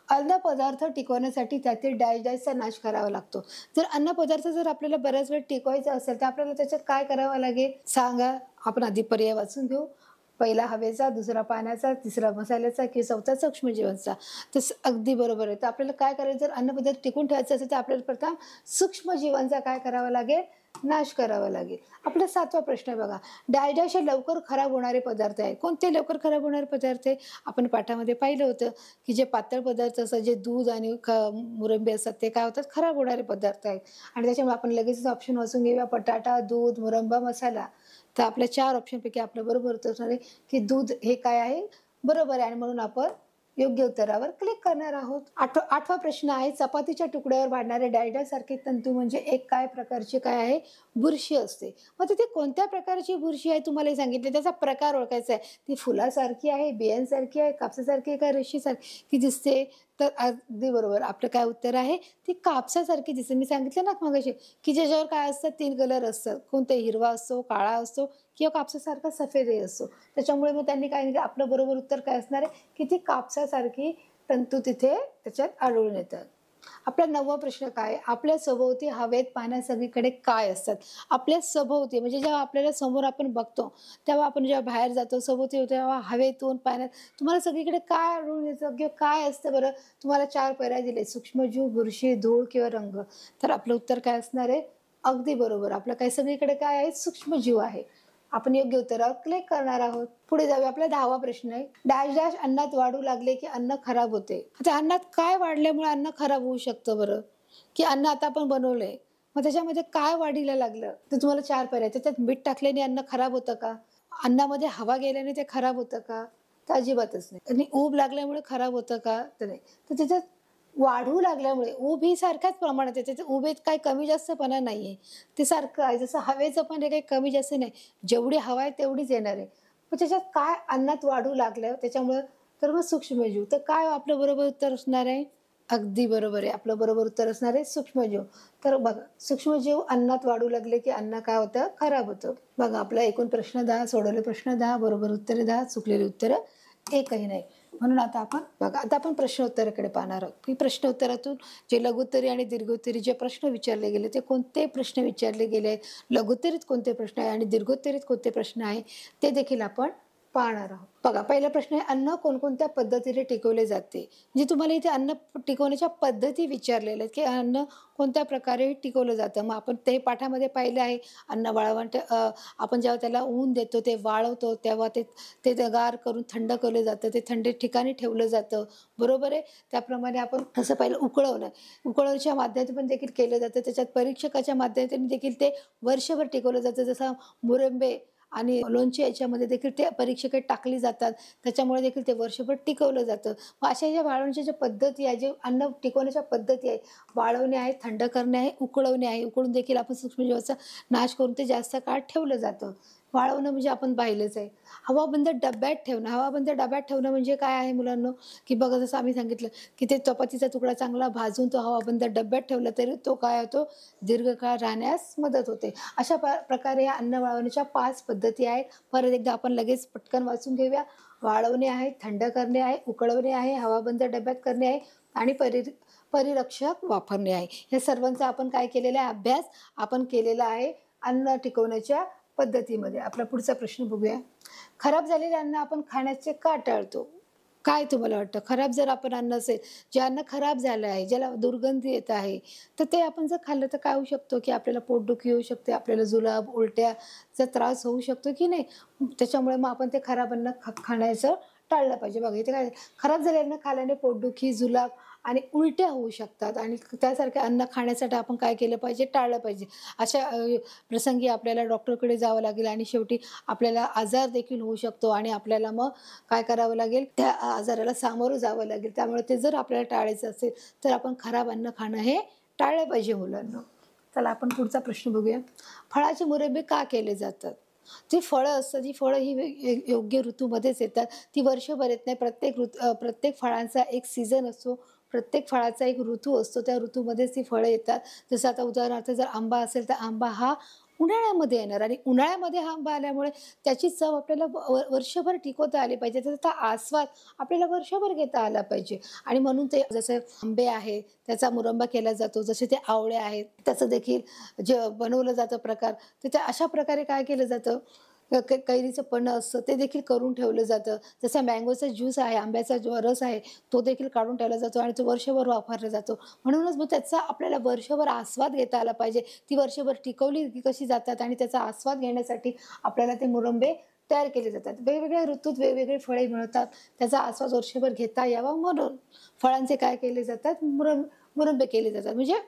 अन्नपदार्थ टिकवण्यासाठी त्यातील डॅश डॅशचा नाश करावा लागतो. जर अन्नपदार्थ आपल्याला बऱ्याच वेळ टिकवायचा असेल तर आपल्याला त्याच्यात काय करावं लागेल सांगा. आपण आधी पर्याय वाचून घेऊ. पहिला हवेचा, दुसरा पाण्याचा, तिसरा मसाल्याचा की चौथा सूक्ष्मजीवांचा. तर अगदी बरोबर आहे. तर आपल्याला काय करायचं, जर अन्नपदार्थ टिकून ठेवायचं असेल तर आपल्याला प्रथम सूक्ष्मजीवांचा काय करावा लागेल, नाश करावा लागेल. आपला 7वा प्रश्न आहे बघा, डॅश डॅश हे लवकर खराब होणारे पदार्थ आहे. कोणते लवकर खराब होणारे पदार्थ आहे. आपण पाठामध्ये पाहिलं होतं की जे पातळ पदार्थ असतात, जे दूध आणि मुरंबे असतात, ते काय होतात, खराब होणारे पदार्थ आहेत. आणि त्याच्यामुळे आपण लगेच ऑप्शन वाचून घेऊया, बटाटा, दूध, मुरंबा, मसाला. तर आपल्या 4 ऑप्शनपैकी आपलं बरोबर उत्तर असणार आहे की दूध हे काय आहे, बरोबर आहे. आणि म्हणून आपण योग्य उत्तरावर क्लिक करणार आहोत. 8वा प्रश्न आहे, चपातीच्या तुकड्यावर वाढणारे डायडा सारखे तंतू म्हणजे एक काय प्रकारची काय आहे, बुरशी असते. मग तिथे कोणत्या प्रकारची बुरशी आहे तुम्हाला सांगितले, त्याचा प्रकार ओळखायचा आहे. ती फुलासारखी आहे, बियांसारखी आहे, कापसासारखी आहे का रेशीसारखी दिसते. तर अगदी बरोबर. आपलं काय उत्तर आहे, ती कापसासारखी दिसते. मी सांगितलं ना मगाशी की ज्याच्यावर काय असतात, 3 कलर असतात. कोणते, हिरवा असतो, काळा असतो किंवा कापसासारखा सफेदही असतो. त्याच्यामुळे मग त्यांनी काय सांगितलं, आपलं बरोबर उत्तर काय असणार आहे, की ती कापसासारखी तंतू तिथे त्याच्यात आढळून येतात. आपला 9वा प्रश्न काय, आपल्या सभोवती हवेत, पाण्यात सगळीकडे काय असतात. आपल्या सभोवती म्हणजे जेव्हा आपल्याला समोर आपण बघतो, तेव्हा आपण जेव्हा बाहेर जातो सभोवती, तेव्हा हवेतून, पाण्यात तुम्हाला सगळीकडे काय आढळून येतं किंवा काय असतं बरं. तुम्हाला 4 पर्याय दिले, सूक्ष्मजीव, बुरशी, धूळ किंवा रंग. तर आपलं उत्तर काय असणार आहे, अगदी बरोबर. आपलं काय सगळीकडे काय आहे, सूक्ष्मजीव आहे. आपण योग्य उत्तरावर क्लिक करणार आहोत. पुढे जाऊया. आपला 10वा प्रश्न आहे, डॅश डॅश अन्नात वाढू लागले की अन्न खराब होते. आता अन्नात काय वाढल्यामुळे अन्न खराब होऊ शकतं बरं, की अन्न आता आपण बनवलंय, मग त्याच्यामध्ये काय वाढीला लागलं. तर तुम्हाला 4 पर्याय, त्याच्यात मीठ टाकल्याने अन्न खराब होतं का, अन्नामध्ये हवा गेल्याने ते खराब होतं का, तर अजिबातच नाही. आणि ऊब लागल्यामुळे खराब होतं का, तर नाही. तर त्याच्यात वाढू लागल्यामुळे, ऊब ही सारख्याच प्रमाणात आहे, त्याच्यात उभेत काही कमी जास्तपणा नाहीये, ते सारखं आहे. जसं हवेचं पण हे काही कमी जास्त नाही, जेवढी हवा आहे तेवढीच येणार आहे. मग त्याच्यात काय अन्नात वाढू लागलं त्याच्यामुळं, तर मग सूक्ष्मजीव. तर काय आपलं बरोबर उत्तर असणार आहे, अगदी बरोबर आहे. आपलं बरोबर उत्तर असणार आहे सूक्ष्मजीव. तर बघा, सूक्ष्मजीव अन्नात वाढू लागले की अन्न काय होतं, खराब होतं. बघा आपला एकूण प्रश्न 10, सोडवले प्रश्न 10, बरोबर उत्तरे 10, चुकलेली उत्तरं एकही नाही. म्हणून आता आपण प्रश्न उत्तराकडे पाहणार आहोत. की प्रश्न उत्तरातून जे लघुत्तरी आणि दीर्घोत्तरी जे प्रश्न विचारले गेले, ते कोणते प्रश्न विचारले गेले आहेत, लघुत्तरीत कोणते प्रश्न आहे आणि दीर्घोत्तरीत कोणते प्रश्न आहे, ते देखील आपण पाहणार आहोत. बघा, पहिला प्रश्न आहे, अन्न कोणकोणत्या पद्धतीने टिकवले जाते? म्हणजे तुम्हाला इथे अन्न टिकवण्याच्या पद्धती विचारलेल्या आहेत, की अन्न कोणत्या प्रकारे टिकवलं जातं. मग आपण ते पाठामध्ये पाहिलं आहे. अन्न वाळवंट आपण जेव्हा त्याला ऊन देतो, ते वाळवतो, तेव्हा ते ते ते गार करून थंड केलं जातं. ते थंड ठिकाणी ठेवलं जातं. बरोबर आहे? त्याप्रमाणे आपण असं पहिलं उकळवणं. उकळवण्याच्या माध्यमातून पण देखील केलं जातं. त्याच्यात परीक्षकाच्या माध्यमातून देखील ते वर्षभर टिकवलं जातं. जसं मुरंबे आणि लोणची याच्यामध्ये देखील ते परीक्षेकडे टाकली जातात. त्याच्यामुळे देखील ते वर्षभर टिकवलं जातं. मग अशा ज्या वाळवण्याच्या ज्या पद्धती आहे, जे अन्न टिकवण्याच्या पद्धती आहे, वाळवणे आहे, थंड करणे आहे, उकळवणे आहे. उकळून देखील आपण सूक्ष्मजीवाचा नाश करून ते जास्त काळ ठेवलं जातं. वाळवणं म्हणजे आपण पाहिलंच आहे. हवाबंद डब्यात ठेवणं. हवाबंद डब्यात ठेवणं म्हणजे काय आहे मुलांनो, की बघा जसं आम्ही सांगितलं, की ते चपातीचा तुकडा चांगला भाजून तो हवाबंद डब्यात ठेवला तरी तो काय होतो, दीर्घकाळ राहण्यास मदत होते. अशा प्रकारे या अन्न वाळवण्याच्या 5 पद्धती आहेत. परत एकदा आपण लगेच पटकन वाचून घेऊया. वाळवणे आहे, थंड करणे आहे, उकळवणे आहे, हवाबंद डब्यात करणे आहे आणि परिरक्षक वापरणे आहे. या सर्वांचा आपण काय केलेला आहे, अभ्यास आपण केलेला आहे अन्न टिकवण्याच्या पद्धतीमध्ये. आपला पुढचा प्रश्न बघूया. खराब झालेले अन्न आपण खाण्याचे का टाळतो? काय तुम्हाला वाटतं? खराब जर आपण अन्न असेल, जे अन्न खराब झालं आहे, ज्याला दुर्गंधी येत आहे, तर ते आपण जर खाल्लं तर काय होऊ शकतो, की आपल्याला पोटदुखी होऊ शकते, आपल्याला जुलाब, उलट्याचा त्रास होऊ शकतो की नाही? त्याच्यामुळे मग आपण ते खराब अन्न खाण्याचं टाळलं पाहिजे. बघा इथे काय, खराब झालेलं अन्न खाल्ल्याने पोटदुखी, जुलाब आणि उलट्या होऊ शकतात आणि त्यासारखे अन्न खाण्यासाठी आपण काय केलं पाहिजे? टाळलं पाहिजे. अशा प्रसंगी आपल्याला डॉक्टरकडे जावं लागेल आणि शेवटी आपल्याला आजार देखील होऊ शकतो आणि आपल्याला मग काय करावं लागेल? त्या आजाराला सामोरं जावं लागेल. त्यामुळे ते जर आपल्याला टाळायचं असेल, तर आपण खराब अन्न खाणं हे टाळलं पाहिजे मुलांनो. चला आपण पुढचा प्रश्न बघूया. फळाचे मुरब्बे का केले जातात? जी फळं असतात, जी फळं ही योग्य ऋतूमध्येच येतात. ती वर्षभर येत नाही. प्रत्येक फळांचा एक सीझन असतो. प्रत्येक फळाचा एक ऋतू असतो. त्या ऋतूमध्येच ती फळं येतात. जसं आता उदाहरणार्थ जर आंबा असेल, तर आंबा हा उन्हाळ्यामध्ये येणार आणि उन्हाळ्यामध्ये हा आंबा आल्यामुळे त्याची चव आपल्याला वर्षभर टिकवता आली पाहिजे. त्याचा आस्वाद आपल्याला वर्षभर घेता आला पाहिजे आणि म्हणून ते जसे आंबे आहे, त्याचा मुरंबा केला जातो. जसे ते आवळे आहेत, त्याचं देखील जे बनवलं जातं प्रकार, तर त्या अशा प्रकारे काय केलं जातं, कैरीचं पन्हं असतं ते देखील करून ठेवलं जातं. जसं मँगोचा ज्यूस आहे, आंब्याचा जो रस आहे, तो देखील काढून ठेवला जातो आणि तो वर्षभर वापरला जातो. म्हणूनच मग त्याचा आपल्याला वर्षभर आस्वाद घेता आला पाहिजे. ती वर्षभर टिकवली की कशी जातात आणि त्याचा आस्वाद घेण्यासाठी आपल्याला ते मुरंबे तयार केले जातात. वेगवेगळ्या ऋतूत वेगवेगळे फळे मिळतात. त्याचा आस्वाद वर्षभर घेता यावा म्हणून फळांचे काय केले जातात, मुरंबे केले जातात. म्हणजे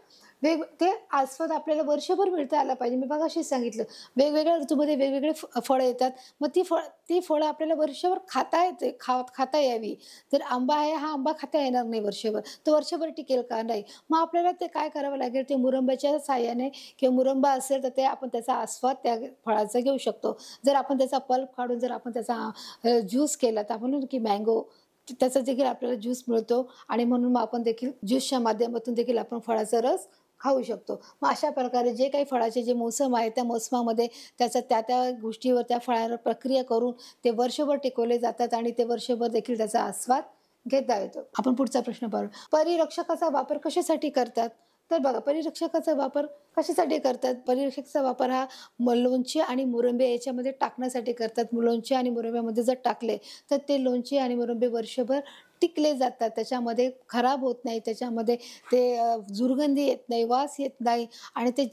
ते आस्वाद आपल्याला वर्षभर मिळता आला पाहिजे. मी मगाशीच सांगितलं, वेगवेगळ्या ऋतूमध्ये वेगवेगळे फळं येतात. मग ती फळं आपल्याला वर्षभर खाता यावी. जर आंबा आहे, हा आंबा खाता येणार नाही वर्षभर. तो वर्षभर टिकेल का? नाही. मग आपल्याला ते काय करावं लागेल, ते मुरंब्याच्या साहाय्याने किंवा मुरंबा असेल तर ते आपण त्याचा आस्वाद त्या फळाचा घेऊ शकतो. जर आपण त्याचा पल्प काढून जर आपण त्याचा ज्यूस केला, तर आपण म्हणू की मँगो, त्याचा देखील आपल्याला ज्यूस मिळतो आणि म्हणून मग आपण देखील ज्यूसच्या माध्यमातून देखील आपण फळाचा रस खाऊ शकतो. मग अशा प्रकारे जे काही फळाचे जे मोसम आहे, त्या मोसमामध्ये त्याचा त्या गोष्टीवर, त्या फळांवर प्रक्रिया करून ते वर्षभर टिकवले जातात आणि ते वर्षभर देखील त्याचा आस्वाद घेता येतो. आपण पुढचा प्रश्न पाहू. परिरक्षकाचा वापर कशासाठी करतात? तर बघा, परिरक्षकाचा वापर कशासाठी करतात? परिरक्षकाचा वापर हा लोणचे आणि मुरंबे याच्यामध्ये टाकण्यासाठी करतात. लोणचे आणि मुरंब्यामध्ये जर टाकले, तर ते लोणचे आणि मुरंबे वर्षभर टिकले जातात. त्याच्यामध्ये खराब होत नाही, त्याच्यामध्ये ते दुर्गंधी येत नाही, वास येत नाही आणि ते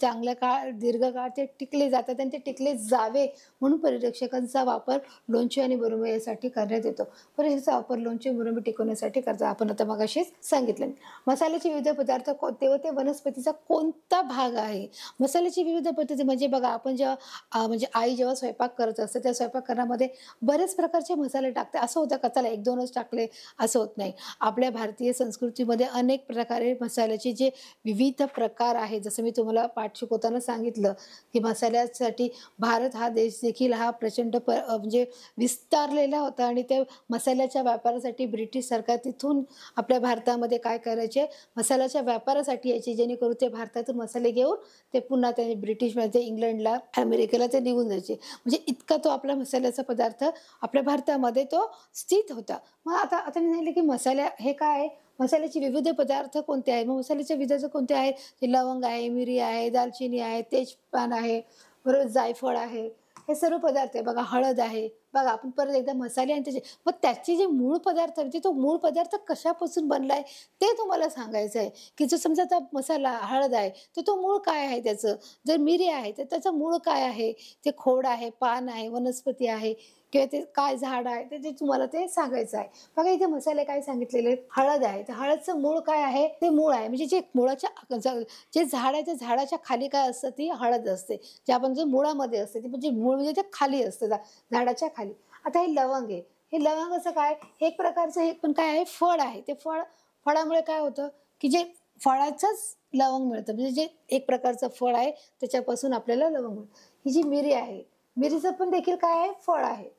दीर्घकाळ ते टिकले जातात आणि ते टिकले जावे म्हणून परिरक्षकांचा वापर लोणचे आणि मुरंबे यासाठी करण्यात येतो. परिरक्षकाचा वापर लोणचे मुरंबे टिकवण्यासाठी करतात. आपण आता मगाशीच सांगितलं. मसाल्याचे विविध पदार्थ कोणते व ते वनस्पतीचा कोणता भाग आहे? मसाल्याची विविध पद्धती म्हणजे बघा, आपण जेव्हा म्हणजे आई जेव्हा स्वयंपाक करत असते, त्या स्वयंपाकघरामध्ये बरेच प्रकारचे मसाले टाकते. असं होतं का चला 1-2च टाकले, असं होत नाही. आपल्या भारतीय संस्कृतीमध्ये अनेक प्रकारे मसाल्याचे जे विविध प्रकार आहेत, जसं मी तुम्हाला पाठ शिकवताना सांगितलं, की मसाल्यासाठी भारत हा देश देखील हा प्रचंड म्हणजे विस्तारलेला होता आणि ते मसाल्याच्या व्यापारासाठी ब्रिटिश सरकार तिथून आपल्या भारतामध्ये काय करायचे, मसाल्याच्या व्यापारासाठी यायचे, जेणेकरून ते भारतातून मसाले घेऊन ते पुन्हा त्यांनी ब्रिटिशमध्ये इंग्लंडला, अमेरिकेला ते निघून जायचे. म्हणजे इतका तो आपला मसाल्याचा पदार्थ आपल्या भारतामध्ये तो स्थित होता. मग आता मी सांगितलं की मसाल्या हे काय आहे, मसाल्याचे विविध पदार्थ कोणते आहेत? मग मसाल्याचे विविध कोणते आहेत? ते लवंग आहे, मिरी आहे, दालचिनी आहे, तेजपान आहे, बरोबर जायफळ आहे, हे सर्व पदार्थ आहे. बघा, हळद आहे, बघा आपण परत एकदा मसाले आणि त्याचे मग त्याचे जे मूळ पदार्थ म्हणजे तो मूळ पदार्थ कशापासून बनलाय ते तुम्हाला सांगायचं आहे, की जर समजा आता मसाला हळद आहे, तर तो मूळ काय आहे त्याचं? जर मिरी आहे, तर त्याचं मूळ काय आहे? ते खोड आहे, पान आहे, वनस्पती आहे किंवा ते काय झाड आहे, तर ते तुम्हाला ते सांगायचं आहे. बघा इथे मसाले काय सांगितलेले आहेत? हळद आहे, तर हळदचं मूळ काय आहे? ते मूळ आहे. म्हणजे जे मुळाच्या जे झाड आहे, त्या झाडाच्या खाली काय असतं? ती हळद असते. जे आपण जे मुळामध्ये असते, ती म्हणजे मूळ म्हणजे ते खाली असतं झाडाच्या खाली. आता हे लवंग आहे. हे लवंगाचं काय? हे एक प्रकारचं हे पण काय आहे? फळ आहे. ते फळामुळे काय होतं, की जे फळाचंच लवंग मिळतं. म्हणजे जे एक प्रकारचं फळ आहे, त्याच्यापासून आपल्याला लवंग मिळतं. ही जी मिरी आहे, मिरीचं पण देखील काय आहे? फळ आहे.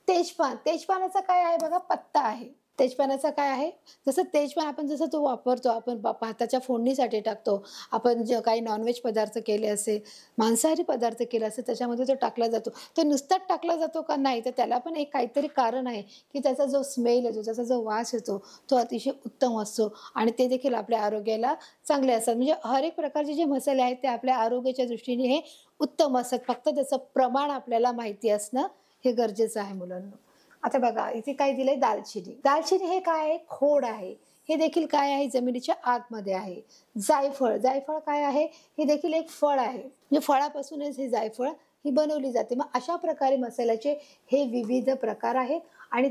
तेजपानाचा काय आहे बघा? पत्ता आहे. तेजपानाचा काय आहे? जसं तेजपान आपण जसं तो वापरतो, आपण भाताच्या फोडणीसाठी टाकतो. आपण जे काही नॉन-व्हेज पदार्थ केले असेल, मांसाहारी पदार्थ केला असेल, त्याच्यामध्ये तो टाकला जातो. तो नुसताच टाकला जातो का? नाही. तर त्याला पण एक काहीतरी कारण आहे, की त्याचा जो स्मेल येतो, त्याचा जो वास येतो, तो अतिशय उत्तम असतो आणि ते देखील आपल्या आरोग्याला चांगले असतात. म्हणजे हर एक प्रकारचे जे मसाले आहेत, ते आपल्या आरोग्याच्या दृष्टीने हे उत्तम असतात. फक्त त्याचं प्रमाण आपल्याला माहिती असणं हे गरजेचं आहे मुलांनो. आता बघा इथे काय दिलंय? दालचिनी. दालचिनी हे काय आहे? खोड आहे. हे देखील काय आहे? जमिनीच्या आतमध्ये आहे. जायफळ काय आहे? हे देखील एक फळ आहे. म्हणजे फळापासूनच हे जायफळ ही बनवली जाते. मग अशा प्रकारे मसाल्याचे हे विविध प्रकार आहेत आणि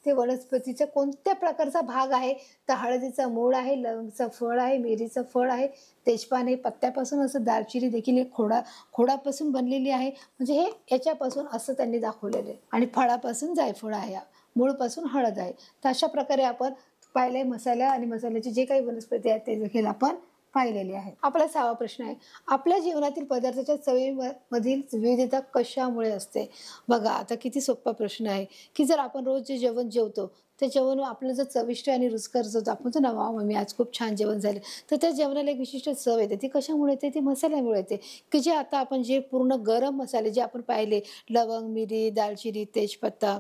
ते वनस्पतीचा कोणत्या प्रकारचा भाग आहे? तर हळदीचा मूळ आहे, लवंगचं फळ आहे, मिरीचं फळ आहे, तेजपान हे पत्त्यापासून असं, दालचिनी देखील एक खोडापासून बनलेली आहे. म्हणजे हे याच्यापासून असं त्यांनी दाखवलेलं आहे आणि फळापासून जायफळ आहे, मूळपासून हळद आहे. तर अशा प्रकारे आपण पाहिले मसाला आणि मसाल्याचे जे काही वनस्पती आहेत ते देखील आपण पाहिलेले आहे. आपला 6वा प्रश्न आहे, आपल्या जीवनातील पदार्थाच्या चवीमधील विविधता कशामुळे असते? बघा आता किती सोपा प्रश्न आहे, की जर आपण रोज जे जेवण जेवतो, ते जेवण आपलं जर चविष्ट आणि रुचकर होतं, आपण म्हणतो ना, "वाह! मम्मी आज खूप छान जेवण झालं." तर त्या जेवणाला एक विशिष्ट चव येते. ती कशामुळे येते? ती मसाल्यामुळे येते, की जे आता आपण जे पूर्ण गरम मसाले जे आपण पाहिले, लवंग, मिरी, दालचिनी, तेजपत्ता,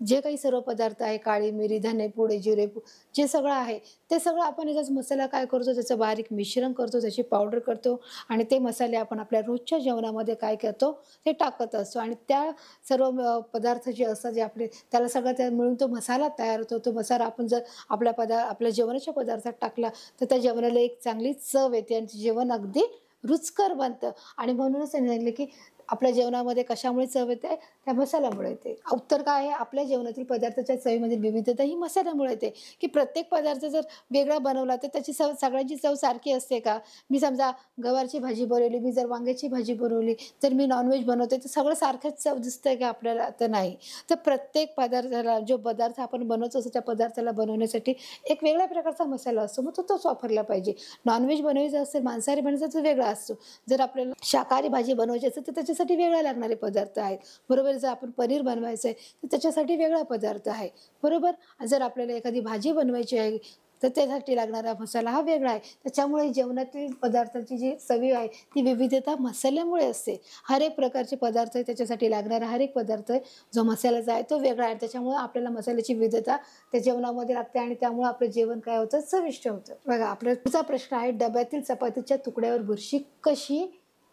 जे काही सर्व पदार्थ आहे, काळी मिरी, धनेपूड, जिरेपूड जे सगळं आहे, ते सगळं आपण याचा मसाला काय करतो? त्याचं बारीक मिश्रण करतो, त्याची पावडर करतो आणि ते मसाले आपण आपल्या रोजच्या जेवणामध्ये काय करतो? ते टाकत असतो आणि त्या सर्व पदार्थ जे असतात, जे आपले त्याला सगळं त्या मिळून तो मसाला तयार होतो. तो मसाला आपण जर आपल्या जेवणाच्या पदार्थात टाकला, तर त्या जेवणाला एक चांगली चव येते आणि जेवण अगदी रुचकर बनतं आणि म्हणूनच त्यांनी सांगितलं, की आपल्या जेवणामध्ये कशामुळे चव येते? त्या मसाल्यामुळे येते. उत्तर काय आहे? आपल्या जेवणातील पदार्थाच्या चवीमधील विविधता ही मसाल्यामुळे येते, की प्रत्येक पदार्थ जर वेगळा बनवला, तर त्याची सगळ्यांची चव सारखी असते का? मी समजा गवारची भाजी बनवली, मी जर वांग्याची भाजी बनवली, जर मी नॉन-व्हेज बनवते, तर सगळं सारखंच चव दिसतंय का आपल्याला? तर नाही. तर प्रत्येक पदार्थाला जो पदार्थ आपण बनवतो असतो, त्या पदार्थाला बनवण्यासाठी एक वेगळ्या प्रकारचा मसाला असतो. मग तोच वापरला पाहिजे. नॉन-व्हेज बनवायचं असेल, मांसाहारी बनवायचं तर वेगळा असतो. जर आपल्याला शाकाहारी भाजी बनवायची असेल, तर त्याच्यासाठी वेगळ्या लागणारे पदार्थ आहेत. बरोबर? जर आपण पनीर बनवायचं आहे, तर त्याच्यासाठी वेगळा पदार्थ आहे. बरोबर? जर आपल्याला एखादी भाजी बनवायची आहे, तर त्यासाठी लागणारा मसाला हा वेगळा आहे. त्याच्यामुळे जेवणातील पदार्थांची जी चवी आहे, ती विविधता मसाल्यामुळे असते. हर एक प्रकारचे पदार्थ आहे, त्याच्यासाठी लागणारा हर एक पदार्थ आहे, जो मसाल्याचा आहे, तो वेगळा आहे. त्याच्यामुळे आपल्याला मसाल्याची विविधता त्या जेवणामध्ये लागते आणि त्यामुळे आपलं जेवण काय होतं? चविष्ट होतं. बघा आपला पुढचा प्रश्न आहे, डब्यातील चपातीच्या तुकड्यावर बुरशी कशी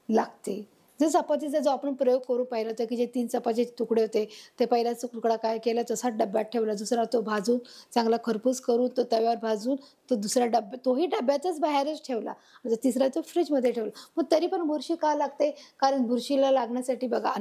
लागते? जर चपातीचा जो आपण प्रयोग करू पाहिला होता, की जे 3 चपातीचे तुकडे होते, ते पहिलाचा तुकडा काय केला? तसाच डब्यात ठेवला. दुसरा तो भाजून चांगला खरपूस करून तो तव्यावर भाजून तो दुसऱ्या तोही डब्यातच बाहेरच ठेवला. आणि तिसरा तो फ्रिजमध्ये ठेवला. मग तरी पण बुरशी का लागते? कारण बुरशीला लागण्यासाठी बघा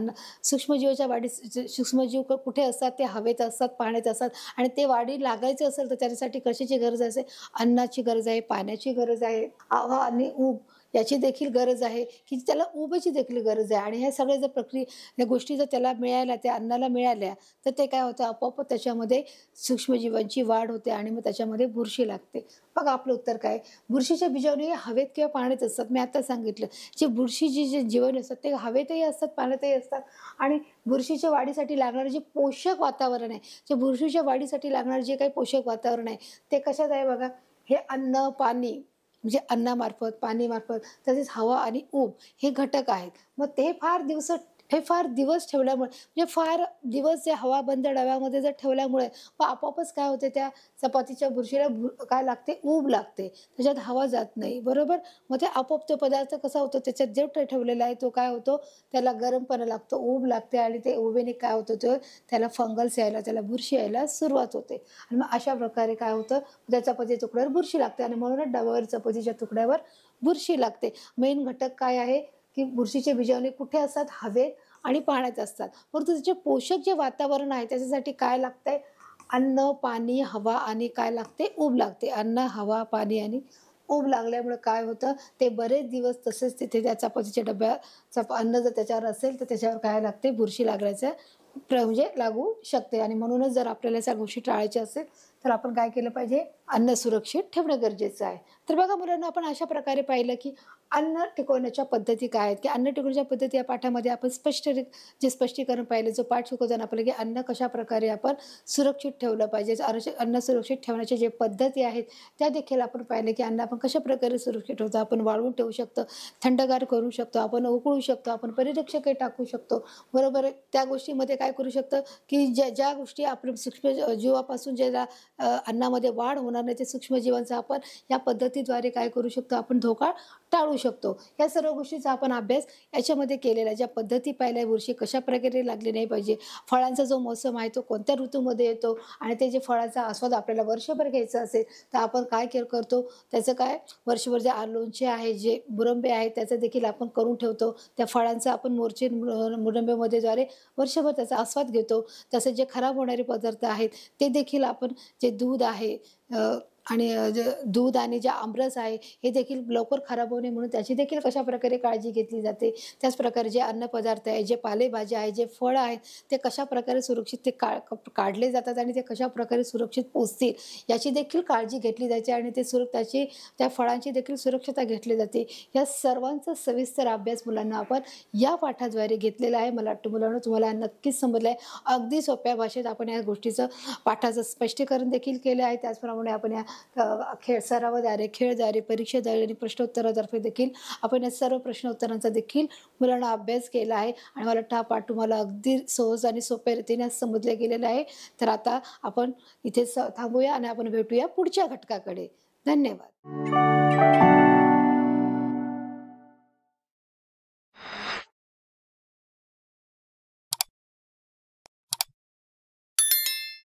सूक्ष्मजीवाच्या वाढीस सूक्ष्मजीव कुठे असतात? ते हवेत असतात, पाण्यात असतात आणि ते वाढी लागायचं असेल तर त्याच्यासाठी कशाची गरज असते? अन्नाची गरज आहे, पाण्याची गरज आहे, हवा आणि ऊब याची देखील गरज आहे, की त्याला ऊबची देखील गरज आहे आणि ह्या सगळ्या जर या गोष्टी जर त्याला मिळाल्या, त्या अन्नाला मिळाल्या, तर ते काय होतं? आपोआप त्याच्यामध्ये सूक्ष्मजीवांची वाढ होते आणि मग त्याच्यामध्ये बुरशी लागते. बघा आपलं उत्तर काय? बुरशीच्या बीजाणू हे हवेत किंवा पाण्यात असतात. मी आता सांगितलं, जे जीवाणू असतात ते हवेतही असतात, पाण्यातही असतात आणि बुरशीच्या वाढीसाठी लागणारे जे पोषक वातावरण आहे, जे बुरशीच्या वाढीसाठी लागणारे जे काही पोषक वातावरण आहे, ते कशात आहे बघा? हे अन्न, पाणी म्हणजे अन्नामार्फत, पाणीमार्फत, तसेच हवा आणि ऊब हे घटक आहेत. मग ते फार दिवस हे फार दिवस ठेवल्यामुळे म्हणजे फार दिवस जे हवा बंद डब्यामध्ये जर ठेवल्यामुळे मग आपोआपच काय होते त्या चपातीच्या बुरशीला काय लागते ऊब लागते. त्याच्यात हवा जात नाही बरोबर. मग ते आपोआप तो पदार्थ कसा होतो त्याच्यात जे ठेवलेला आहे तो काय होतो त्याला गरमपणा लागतो, ऊब लागते आणि ते उबेने काय होतं ते त्याला फंगल्स यायला त्याला बुरशी यायला सुरुवात होते. आणि मग अशा प्रकारे काय होतं त्या चपातीच्या तुकड्यावर बुरशी लागते आणि म्हणूनच डब्यावर चपातीच्या तुकड्यावर बुरशी लागते. मेन घटक काय आहे की बुरशीचे बीजाणू कुठे असतात हवेत आणि पाण्यात असतात. परंतु त्याचे पोषक जे वातावरण आहे त्याच्यासाठी काय लागतंय अन्न, पाणी, हवा आणि काय लागते ऊब लागते. अन्न, हवा, पाणी आणि ऊब लागल्यामुळे काय होतं ते बरेच दिवस तसेच तिथे त्या चपातीच्या डब्याचं अन्न जर त्याच्यावर असेल तर त्याच्यावर काय लागते बुरशी लागण्याचं म्हणजे लागू शकते. आणि म्हणूनच जर आपल्याला त्या गोष्टी टाळायच्या असेल तर आपण काय केलं पाहिजे अन्न सुरक्षित ठेवणं गरजेचं आहे. तर बघा मुलांना आपण अशा प्रकारे पाहिलं की अन्न टिकवण्याच्या पद्धती काय आहेत की अन्न टिकवण्याच्या पद्धती या पाठामध्ये आपण जे स्पष्टीकरण पाहिलं जो पाठ शिकवताना आपल्याला की अन्न कशा प्रकारे आपण सुरक्षित ठेवलं पाहिजे. अन्न सुरक्षित ठेवण्याच्या जे पद्धती आहेत त्या देखील आपण पाहिलं की अन्न आपण कशा प्रकारे सुरक्षित ठेवतो. आपण वाळवून ठेवू शकतो, थंडगार करू शकतो, आपण उकळू शकतो, आपण परिरक्षकही टाकू शकतो बरोबर आहे. त्या गोष्टीमध्ये काय करू शकतं की ज्या ज्या गोष्टी आपण सूक्ष्म जीवापासून ज्याला अन्नामध्ये वाढ होणार नाही ते सूक्ष्मजीवांचा आपण या पद्धतीद्वारे काय करू शकतो आपण धोका टाळू शकतो. या सर्व गोष्टींचा आपण अभ्यास याच्यामध्ये केलेला आहे. ज्या पद्धती पाहिल्या बुरशी कशा प्रकारे लागली नाही पाहिजे, फळांचा जो मोसम आहे तो कोणत्या ऋतूमध्ये येतो आणि ते जे फळाचा आस्वाद आपल्याला वर्षभर घ्यायचा असेल तर आपण काय करतो त्याचं काय वर्षभर जे लोणचे आहे जे मुरंबे आहेत त्याचं देखील आपण करून ठेवतो. त्या फळांचा आपण मुरंबेमध्ये द्वारे वर्षभर त्याचा आस्वाद घेतो. तसेच जे खराब होणारे पदार्थ आहेत ते देखील आपण जे दूध आहे आणि जे दूध आणि जे आमरस आहे हे देखील लवकर खराब होऊ नये म्हणून त्याची देखील कशाप्रकारे काळजी घेतली जाते. त्याचप्रकारे जे अन्नपदार्थ आहे, जे पालेभाज्या आहेत, जे फळं आहेत ते कशाप्रकारे सुरक्षित ते काढले जातात आणि ते कशाप्रकारे सुरक्षित पोहोचतील याची देखील काळजी घेतली जाते आणि ते त्याची त्या फळांची देखील सुरक्षता घेतली जाते. या सर्वांचा सविस्तर अभ्यास मुलांना आपण या पाठाद्वारे घेतलेला आहे. मला वाटतं मुलांना तुम्हाला नक्कीच समजलं आहे. अगदी सोप्या भाषेत आपण या गोष्टीचं पाठाचं स्पष्टीकरण देखील केलं आहे. त्याचप्रमाणे आपण या सरावाद्वारे, खेळद्वारे, परीक्षेद्वारे आणि प्रश्नोत्तराद्वारे देखील आपण या सर्व प्रश्नोत्तरांचा देखील मुलांना अभ्यास केला आहे आणि मला वाटतं हा पाठ तुम्हाला अगदी सहज आणि सोप्या रीतीने समजले गेलेला आहे. तर आता आपण इथे थांबूया आणि आपण भेटूया पुढच्या घटकाकडे. धन्यवाद.